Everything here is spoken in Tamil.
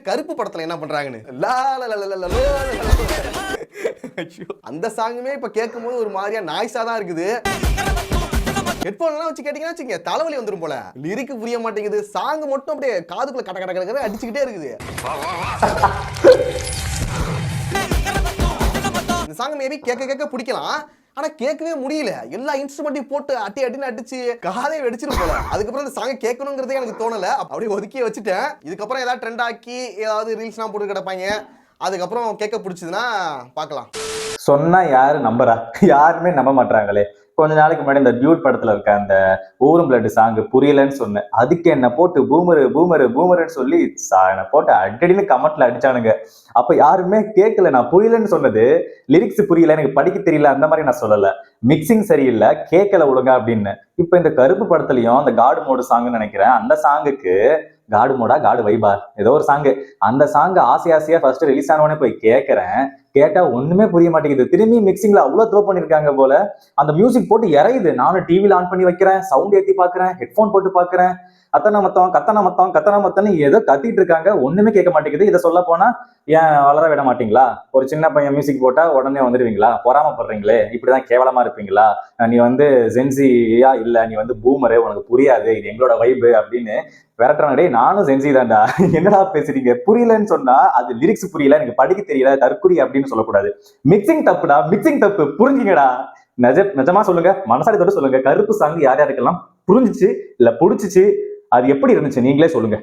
கருப்பு படத்துல என்ன பண்றாங்கன்னு அந்த சாங்குமே இப்ப கேட்கும் போது ஒரு மாதிரியா நாய்ஸா தான் இருக்குது. ஹெட்போன்லாம் வச்சு கேட்டீங்கன்னா வச்சுங்க தலைவலி வந்துரும் போல. லிரிக் புரிய மாட்டேங்குது, சாங் மட்டும் அப்படியே காதுக்குள்ள கட கட கட அடிச்சுக்கிட்டே இருக்குது. இந்த சாங் மேபி கேட்க கேட்க பிடிக்கலாம், ஆனா கேட்கவே முடியல. எல்லா இன்ஸ்ட்ருமெண்ட்டையும் போட்டு அட்டி அட்டின்னு அடிச்சு காதை வெடிச்சிரும் போல. அதுக்கப்புறம் இந்த சாங்கை கேட்கணுங்கிறதே எனக்கு தோணல, அப்படியே ஒதுக்கி வச்சுட்டேன். இதுக்கப்புறம் ஏதாவது ட்ரெண்ட் ஆக்கி ஏதாவது ரீல்ஸ்லாம் போட்டு கிடப்பாங்க, அதுக்கப்புறம் கேட்க பிடிச்சதுன்னா பார்க்கலாம். சொன்னா யாரு நம்புறா? யாருமே நம்ப மாட்டாங்களே. கொஞ்ச நாளைக்கு முன்னாடி இந்த டியூட் படத்துல இருக்க அந்த ஊரும் பிளட் சாங் புரியலன்னு சொன்னேன். அதுக்கு என்ன போட்டு பூமரு பூமரு பூமருன்னு சொல்லி போட்டு அடின்னு கமெண்ட்ல அடிச்சானுங்க. அப்ப யாருமே கேட்கல. நான் புரியலன்னு சொன்னது லிரிக்ஸ் புரியல, எனக்கு படிக்க தெரியல அந்த மாதிரி நான் சொல்லல. மிக்சிங் சரியில்லை, கேட்கல ஒழுங்கா அப்படின்னு. இப்ப இந்த கருப்பு படத்துலயும் அந்த காடு மோடு சாங்னு நினைக்கிறேன், அந்த சாங்குக்கு காடு மோடா காடு வைபா ஏதோ ஒரு சாங்கு, அந்த சாங் ஆசையா ஃபர்ஸ்ட் ரிலீஸ் ஆனவனே போய் கேட்கறேன். கேட்டா ஒண்ணுமே புரிய மாட்டேங்குது. திரும்பி மிக்சிங்ல அவ்வளவு த்ரோ பண்ணிருக்காங்க போல. அந்த மியூசிக் போட்டு இறையுது. நானும் டிவில ஆன் பண்ணி வைக்கிறேன், சவுண்ட் ஏத்தி பாக்குறேன், ஹெட்போன் போட்டு பாக்குறேன். கத்தனை மத்தம் ஏதோ கத்திட்டு இருக்காங்க, ஒண்ணுமே கேட்க மாட்டேங்குது. இதை சொல்ல போனா ஏன் வளர விட மாட்டீங்களா? ஒரு சின்ன பையன் மியூசிக் போட்டா உடனே வந்துடுவீங்களா? பொறாமப்படுறீங்களே, இப்படிதான் கேவலமா இருப்பீங்களா? நீ ஜென்சியா இல்ல, நீ பூமரு, உனக்கு புரியாது, இது எங்களோட வைபு அப்படின்னு விரட்டுறாங்க. நானும் செஞ்சு தான்டா, என்னடா பேசுறீங்க? புரியலன்னு சொன்னா அது லிரிக்ஸ் புரியல, எனக்கு படிக்க தெரியல, தற்குறி அப்படின்னு சொல்லக்கூடாது. மிக்சிங் தப்புடா, மிக்சிங் தப்பு, புரிஞ்சுங்கடா. நிஜமா சொல்லுங்க, மனசாரி தொட்டு சொல்லுங்க, கருப்பு சாங் யார் யாருக்கெல்லாம் புரிஞ்சிச்சு இல்ல புடிச்சிச்சு, அது எப்படி இருந்துச்சு நீங்களே சொல்லுங்க.